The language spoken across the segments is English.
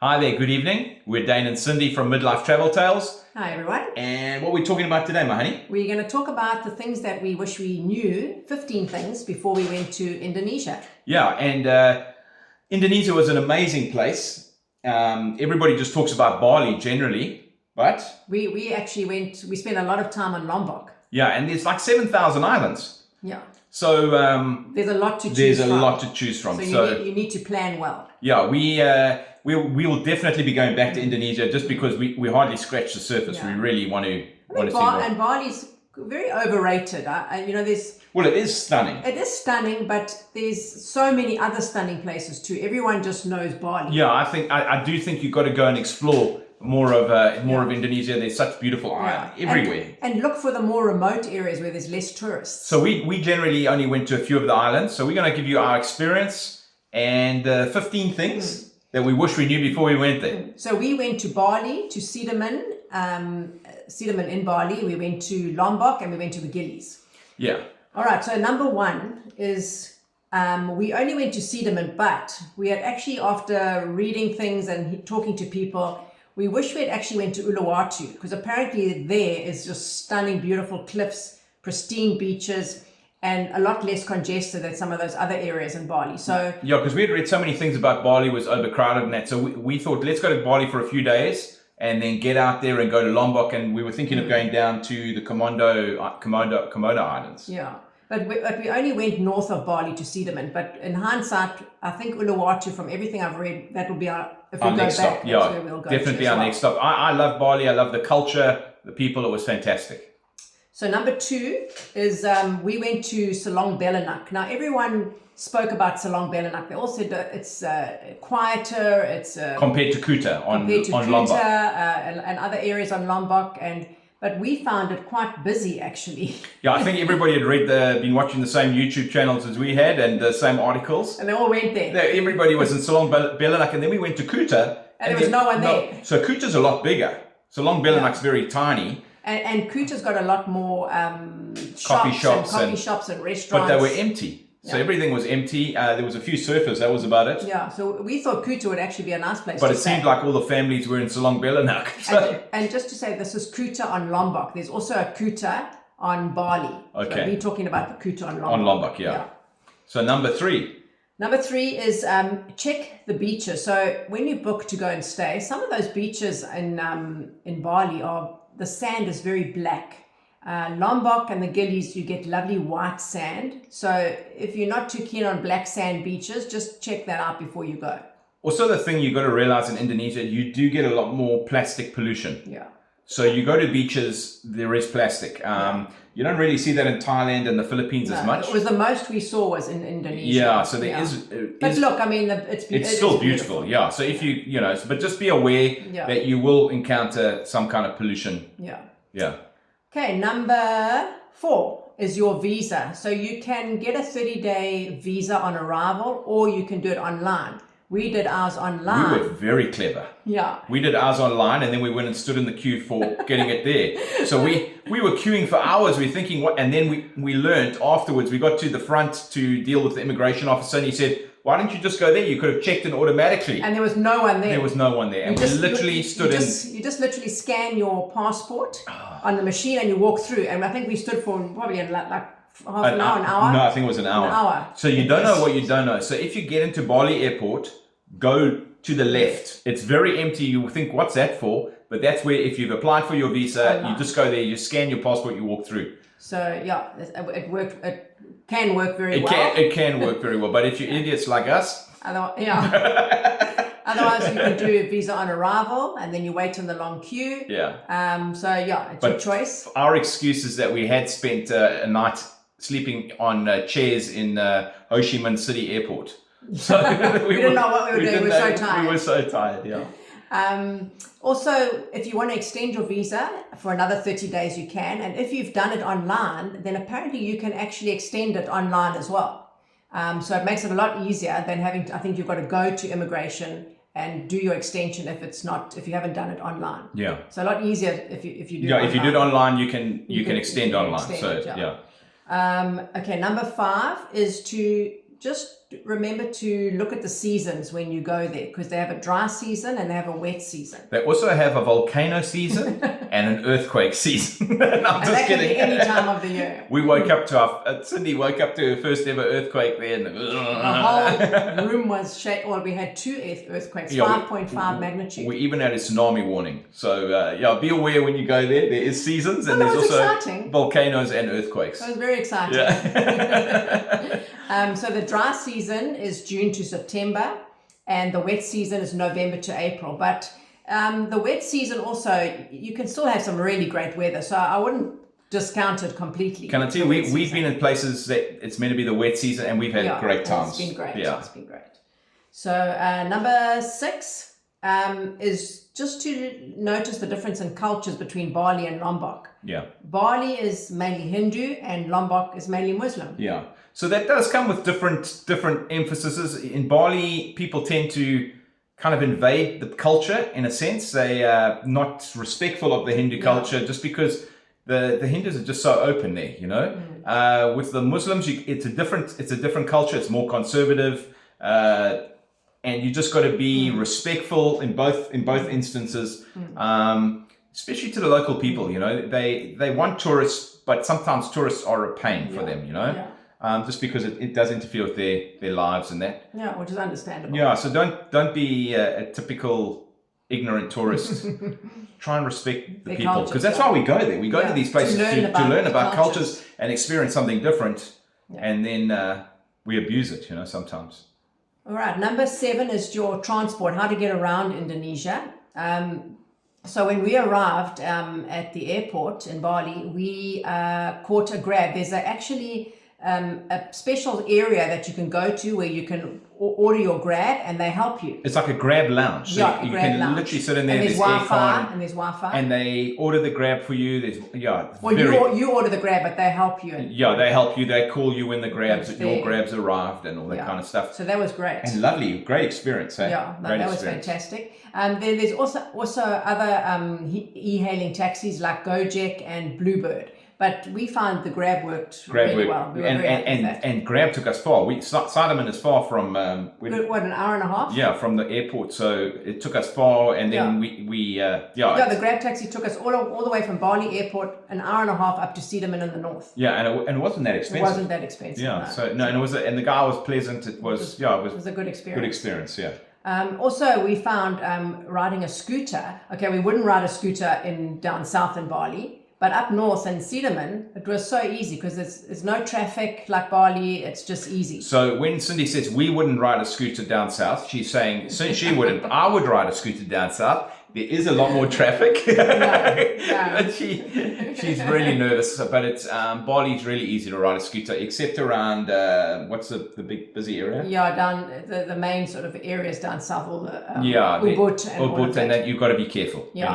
Hi there, good evening. We're Dane and Cindy from Midlife Travel Tales. Hi everyone. And what are we talking about today, my honey? We're going to talk about the things that we wish we knew, 15 things before we went to Indonesia. Yeah, and Indonesia was an amazing place. Everybody just talks about Bali generally, but... We actually we spent a lot of time on Lombok. Yeah, and there's like 7,000 islands. Yeah. So... there's a lot to choose from. There's a lot to choose from. So you need to plan well. Yeah, we will definitely be going back to Indonesia just because we hardly scratched the surface. Yeah. We really want to see more. And Bali's very overrated. There's... Well, it is stunning. It is stunning, but there's so many other stunning places too. Everyone just knows Bali. Yeah, I do think you've got to go and explore more of Indonesia. There's such beautiful islands everywhere. And look for the more remote areas where there's less tourists. So we generally only went to a few of the islands. So we're going to give you our experience and 15 things that we wish we knew before we went there. So we went to Bali, to Cinnamon in Bali. We went to Lombok and we went to the Gillies. Yeah. All right. So number one is we only went to Cinnamon, but we had actually, after reading things and talking to people, we wish we had actually went to Uluwatu, because apparently there is just stunning, beautiful cliffs, pristine beaches, and a lot less congested than some of those other areas in Bali. So yeah, because we had read so many things about Bali was overcrowded and that. So we thought, let's go to Bali for a few days and then get out there and go to Lombok. And we were thinking of going down to the Komodo Islands. Yeah. But we only went north of Bali to Cinnamon. But in hindsight, I think Uluwatu, from everything I've read, that will be our next stop. Yeah, that's where we'll go definitely our next stop. I love Bali. I love the culture, the people. It was fantastic. So number two is we went to Selong Belanak. Now everyone spoke about Selong Belanak. They all said it's quieter. It's compared to Kuta on Lombok and other areas on Lombok, but we found it quite busy actually. Yeah, I think everybody had been watching the same YouTube channels as we had and the same articles. And they all went there. Everybody was in Selong Belanak, and then we went to Kuta. And there was no one there. So Kuta's a lot bigger. Selong Belanak's very tiny. And Kuta's got a lot more coffee shops and restaurants. But they were empty. So everything was empty. There was a few surfers. That was about it. Yeah, so we thought Kuta would actually be a nice place but to it seemed like all the families were in Selong Belanak. So. And just to say, this is Kuta on Lombok. There's also a Kuta on Bali. Okay. So we're talking about the Kuta on Lombok. On Lombok, yeah. So number three. Number three is check the beaches. So when you book to go and stay, some of those beaches in Bali the sand is very black. Lombok and the Gillies, you get lovely white sand. So if you're not too keen on black sand beaches, just check that out before you go. Also, the thing you got to realize in Indonesia, you do get a lot more plastic pollution. Yeah. So you go to beaches, there is plastic. You don't really see that in Thailand and the Philippines as much. It was the most we saw was in Indonesia. Yeah, so there is. But look, I mean, it's still beautiful. Yeah, so if you but just be aware that you will encounter some kind of pollution. Yeah. Yeah. Okay, number 4 is your visa. So you can get a 30-day visa on arrival, or you can do it online. We did ours online. We were very clever. Yeah. We did ours online, and then we went and stood in the queue for getting it there. So we were queuing for hours. We were thinking what, and then we learned afterwards. We got to the front to deal with the immigration officer, and he said, "Why don't you just go there? You could have checked in automatically." And there was no one there. There was no one there, and we literally stood in. You just literally scan your passport on the machine, and you walk through. And I think we stood for probably like half an hour. No, I think it was an hour. An hour. So you don't know what you don't know. So if you get into Bali Airport, go to the left. It's very empty. You think, what's that for? But that's where, if you've applied for your visa, you just go there, you scan your passport, you walk through. So yeah, it worked. It can work very well. It can work very well. But if you're idiots like us, otherwise you can do a visa on arrival, and then you wait in the long queue. Yeah. So yeah, it's your choice. Our excuse is that we had spent a night sleeping on chairs in Ho Chi Minh City Airport. So we didn't know what we were doing. We were so tired. We were so tired, yeah. Also, if you want to extend your visa for another 30 days, you can. And if you've done it online, then apparently you can actually extend it online as well. So it makes it a lot easier than having to, I think you've got to go to immigration and do your extension if you haven't done it online. Yeah. So a lot easier if you do it online. if you do it online, you can extend online. Okay, number 5 is to just remember to look at the seasons when you go there, because they have a dry season and they have a wet season. They also have a volcano season and an earthquake season. I'm And just that can kidding. be any time of the year. We woke up to Cindy woke up to her first ever earthquake there. And The whole room was shaken. Well, we had 2 earthquakes, Yeah, 5.5 magnitude. we even had a tsunami warning. So yeah, be aware when you go there. There is seasons and Well, that there's was also exciting. volcanoes and earthquakes. It was very exciting. Yeah. So the dry season is June to September, and the wet season is November to April. But the wet season also, you can still have some really great weather. So I wouldn't discount it completely. Can I tell you, we've been in places that it's meant to be the wet season and we've had great times. It's been great. Yeah. It's been great. So number 6 is just to notice the difference in cultures between Bali and Lombok. Yeah. Bali is mainly Hindu and Lombok is mainly Muslim. Yeah. So that does come with different emphases. In Bali, people tend to kind of invade the culture in a sense. They are not respectful of the Hindu culture just because the Hindus are just so open there, you know. With the Muslims, it's a different culture. It's more conservative, and you just got to be respectful in both instances, especially to the local people. You know, they want tourists, but sometimes tourists are a pain for them. You know. Yeah. Just because it does interfere with their lives and that. Yeah, which is understandable. Yeah, so don't be a typical ignorant tourist. Try and respect the people, because that's why we go there. We go to these places to learn about cultures and experience something different, and then we abuse it, you know, sometimes. All right, number 7 is your transport, how to get around Indonesia. So when we arrived at the airport in Bali, we caught a Grab. There's actually a special area that you can go to where you can order your Grab and they help you. It's like a Grab lounge. So Yeah, you Grab can lounge. literally sit in there. And there's Wi-Fi. And there's Wi-Fi. And they order the Grab for you. You order the Grab, but they help you. They help you. They call you when your Grab's arrived and all that kind of stuff. So that was great. And lovely, great experience. Eh? Yeah, that was fantastic. There's also other e-hailing taxis like Gojek and Bluebird. But we found the Grab worked really well. We were very happy with that. And Grab took us far. Sidemen is far from... an hour and a half? Yeah, from the airport. So it took us far, and then the Grab taxi took us all the way from Bali airport, an hour and a half up to Cedarman in the north. Yeah, and it wasn't that expensive. It wasn't that expensive. Yeah, and the guy was pleasant. It was a good experience. Good experience, yeah. Also, we found riding a scooter. Okay, we wouldn't ride a scooter down south in Bali. But up north in Cedarman, it was so easy because there's no traffic like Bali. It's just easy. So when Cindy says we wouldn't ride a scooter down south, she's saying she wouldn't. I would ride a scooter down south. There is a lot more traffic. But she's really nervous. But it's Bali's really easy to ride a scooter, except around what's the big busy area? Yeah, down the main sort of areas down south, all the Ubud and that you've got to be careful. Yeah,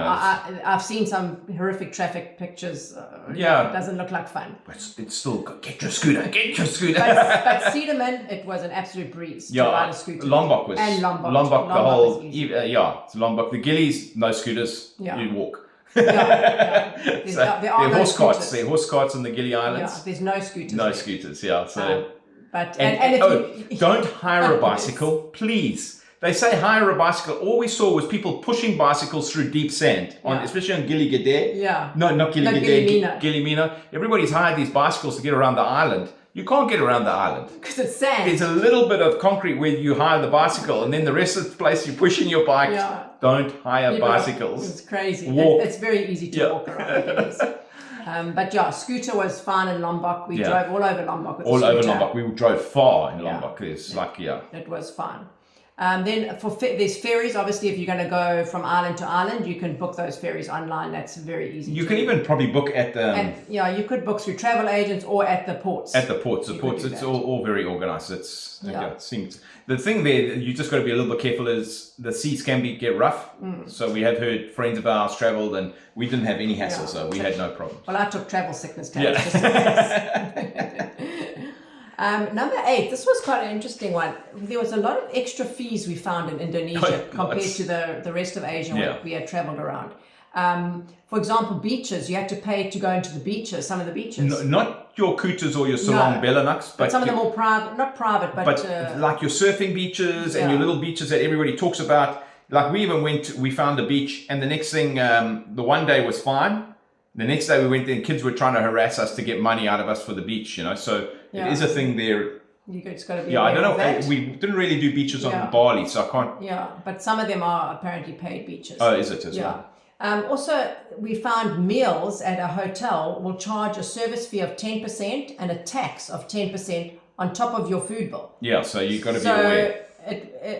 you know, I've seen some horrific traffic pictures. It doesn't look like fun. But it's still get your scooter. But Cedarman, it was an absolute breeze to ride a scooter. Lombok was Lombok the whole it's Lombok. The Gillies, no scooters. You'd walk. There are no horse carts. scooters. There are horse carts in the Gili Islands. Yeah, there's no scooters. No scooters. Yeah. So. Don't hire a bicycle, please. They say hire a bicycle. All we saw was people pushing bicycles through deep sand, especially on Gili Gede. Yeah. No, not Gili Gede. Gili Mina. Everybody's hired these bicycles to get around the island. You can't get around the island. Because it's sand. There's a little bit of concrete where you hire the bicycle, and then the rest of the place you're pushing your bike. Yeah. Don't hire bicycles. It's crazy. Walk. It's very easy to walk around. But scooter was fun in Lombok. We drove all over Lombok with all over Lombok. We drove far in Lombok. It's it was fun. Then there's ferries. Obviously, if you're going to go from island to island, you can book those ferries online. That's very easy. You can even probably book at the... you could book through travel agents or at the ports. At the ports. The ports, it's all very organized. It seems... The thing there, you just got to be a little bit careful is the seas can get rough. So we have heard friends of ours traveled and we didn't have any hassle, so we had no problem. Well, I took travel sickness tablets just in case. Number 8, this was quite an interesting one. There was a lot of extra fees we found in Indonesia compared to the rest of Asia where we had traveled around. For example, beaches, you had to pay to go into the beaches, some of the beaches. Not your Cooters or your Salong Belanuks, but some of the more private, not private, but like your surfing beaches and yeah. your little beaches that everybody talks about. Like we even we found a beach, and the next thing, the one day was fine. The next day we went there and kids were trying to harass us to get money out of us for the beach, you know. So yeah. it is a thing there. It's got to be. Yeah, I don't know. We didn't really do beaches on Bali, so I can't. Yeah, but some of them are apparently paid beaches. Oh, is it as well? Also, we found meals at a hotel will charge a service fee of 10% and a tax of 10% on top of your food bill. Yeah, so you've got to be aware.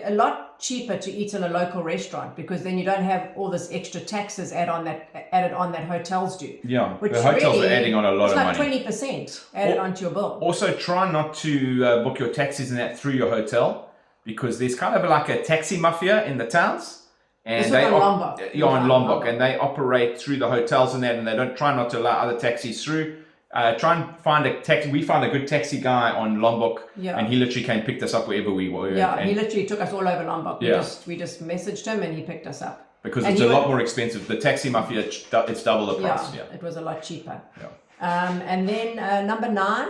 A lot cheaper to eat in a local restaurant because then you don't have all this extra taxes added on that hotels do. Yeah, which the hotels really, are adding on a lot of money. It's like 20% added onto your bill. Also, try not to book your taxis and that through your hotel because there's kind of like a taxi mafia in the towns. And they on Lombok, and they operate through the hotels and that, and they don't try not to allow other taxis through. Try and find a taxi. We found a good taxi guy on Lombok, and he literally came and picked us up wherever we were. Yeah, he literally took us all over Lombok. We just messaged him and he picked us up. Because it's a lot more expensive. The taxi mafia, it's double the price. Yeah, it was a lot cheaper. Yeah. And then number 9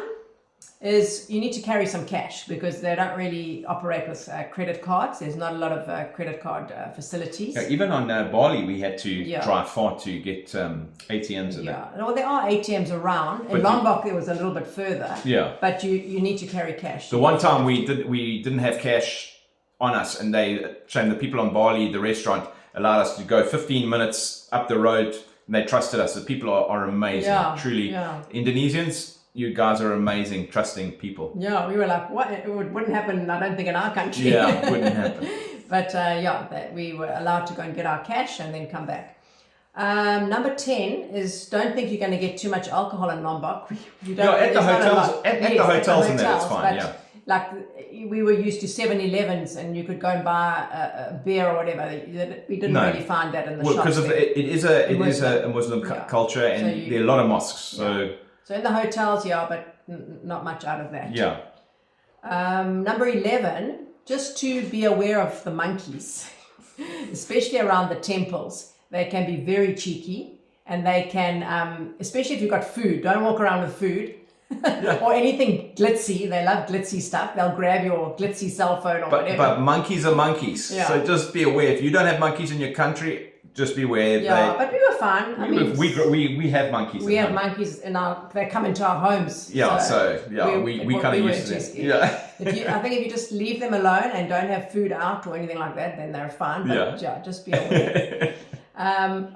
is you need to carry some cash because they don't really operate with credit cards. There's not a lot of credit card facilities. Yeah, even on Bali, we had to drive far to get ATMs. Well, there are ATMs around. In Lombok, there was a little bit further. Yeah. But you need to carry cash. The one time we didn't have cash on us, and the people on Bali, the restaurant, allowed us to go 15 minutes up the road, and they trusted us. The people are amazing, truly. Yeah. Indonesians, you guys are amazing, trusting people. Yeah, we were like, what? It wouldn't happen, I don't think, in our country. Yeah, it wouldn't happen. But that we were allowed to go and get our cash and then come back. Number 10 is don't think you're going to get too much alcohol in Lombok. You don't. At the hotels, at the hotels and that, it's fine. Yeah. Like we were used to 7-Elevens and you could go and buy a beer or whatever. We didn't really find that in the shops. Because it is a Muslim culture, and there are a lot of mosques. So in the hotels, but not much out of that. Yeah. Number 11, just to be aware of the monkeys, especially around the temples. They can be very cheeky, and they can, especially if you've got food, don't walk around with food or anything glitzy. They love glitzy stuff. They'll grab your glitzy cell phone or whatever. But monkeys are monkeys. Yeah. So just be aware. If you don't have monkeys in your country, just beware. Yeah, but we were fine. We have monkeys. We have monkeys they come into our homes. Yeah, we kind of used to this. Yeah. I think if you just leave them alone and don't have food out or anything like that, then they're fine. But just be aware.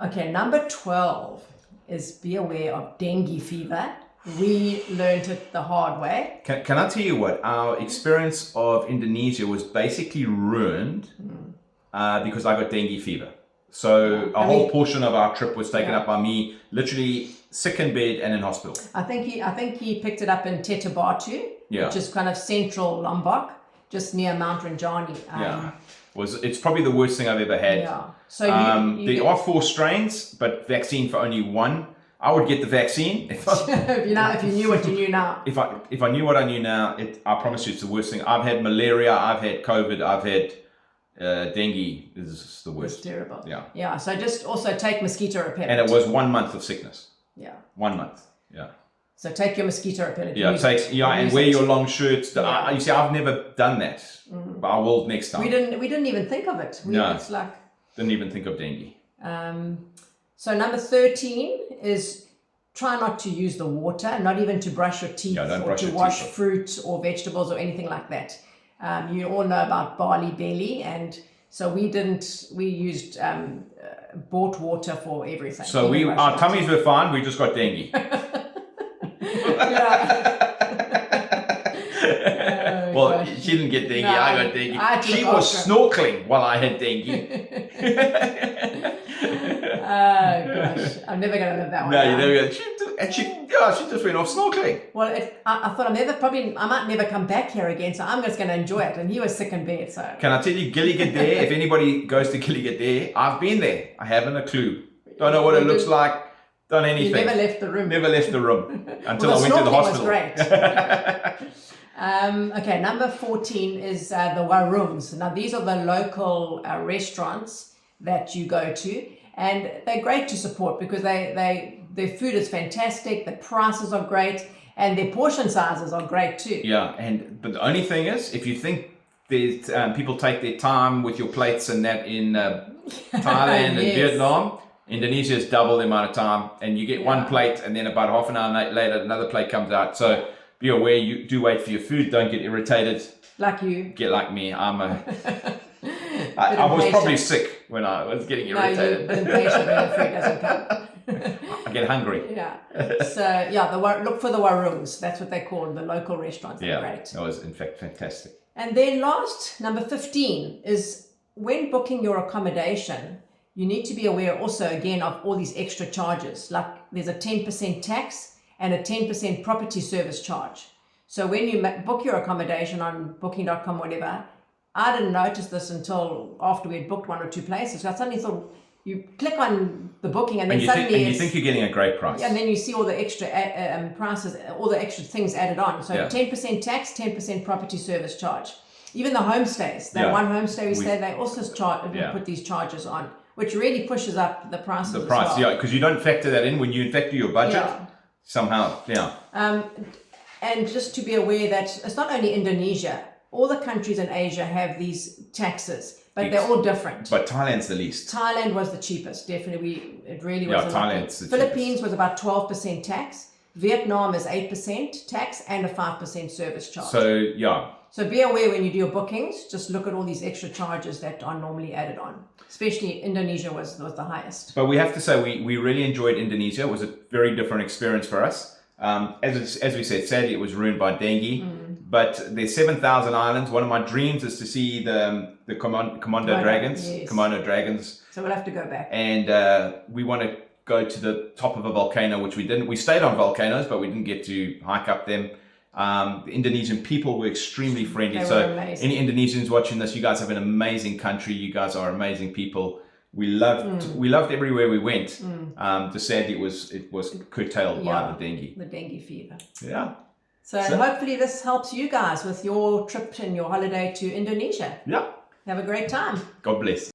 Okay, number 12 is be aware of dengue fever. We learned it the hard way. Can I tell you what? Our experience of Indonesia was basically ruined because I got dengue fever. So a whole portion of our trip was taken up by me, literally sick in bed and in hospital. I think he picked it up in Tetebatu, which is kind of central Lombok, just near Mount Rinjani. It's probably the worst thing I've ever had. Yeah. So there are 4 strains, but vaccine for only 1. I would get the vaccine if you knew what you knew now. If I knew what I knew now, I promise you it's the worst thing. I've had malaria, I've had COVID, I've had dengue. Is the worst. It's terrible. Yeah. Yeah. So just also take mosquito repellent. And it was 1 month of sickness. Yeah. 1 month. Yeah. So take your mosquito repellent. And wear your long shirts. You see, I've never done that, but I will next time. We didn't even think of it. It's like didn't even think of dengue. So number 13 is try not to use the water, not even to brush your teeth or to wash fruit or vegetables or anything like that. You all know about barley belly, and so we used bought water for everything. So our tummies were fine, we just got dengue. Well, she didn't get dengue, I got dengue. She was snorkeling while I had dengue. Oh gosh, I'm never going to live that one. No, you're never going to. She just went off snorkeling. Well, I thought I might never come back here again, so I'm just going to enjoy it. And he was sick in bed, so. Can I tell you, Gilly Gadare, if anybody goes to Gilly Gadare, I've been there. I haven't a clue. Don't know what it looks like. Done anything. You never left the room. Never left the room until I went to the hospital. Was great. Okay, number 14 is the warungs. Now, these are the local restaurants that you go to. And they're great to support because their food is fantastic, the prices are great, and their portion sizes are great too. Yeah, but the only thing is, if you think there's people take their time with your plates and that in Thailand and Yes. Vietnam, Indonesia is double the amount of time, and you get one plate, and then about half an hour later, another plate comes out. So be aware, you do wait for your food. Don't get irritated. Like you. Get like me. I was impatient. probably sick when I was getting irritated. No, you're impatient when the food doesn't come. I get hungry. Yeah. So yeah, look for the warungs. That's what they call the local restaurants. They're great. That was in fact fantastic. And then last, number 15, is when booking your accommodation, you need to be aware also again of all these extra charges. Like there's a 10% tax and a 10% property service charge. So when you book your accommodation on booking.com, whatever, I didn't notice this until after we had booked one or two places. So I suddenly thought, you click on the booking and then suddenly you think you're getting a great price. And then you see all the extra prices, all the extra things added on. So 10% tax, 10% property service charge. Even the homestays, that one homestay we stayed, they also put these charges on, which really pushes up the prices. The price, as well. because you don't factor that in when you factor your budget. Somehow, and just to be aware that it's not only Indonesia, all the countries in Asia have these taxes, but they're all different. But Thailand's the least. Thailand was the cheapest, definitely. It really was. Thailand's the Philippines was about 12% tax. Vietnam is 8% tax and a 5% service charge. So be aware when you do your bookings, just look at all these extra charges that are normally added on. Especially Indonesia was the highest. But we have to say we really enjoyed Indonesia. It was a very different experience for us. As we said, sadly it was ruined by dengue. But there's 7,000 islands. One of my dreams is to see the Komodo dragons. Yes. Komodo dragons. So we'll have to go back. And we want to go to the top of a volcano, which we didn't. We stayed on volcanoes, but we didn't get to hike up them. The Indonesian people were extremely friendly. They So were amazing. any Indonesians watching this, you guys have an amazing country. You guys are amazing people. We loved everywhere we went. Just sadly it was curtailed by the dengue. The dengue fever. Yeah. So hopefully this helps you guys with your trip and your holiday to Indonesia. Yeah. Have a great time. God bless.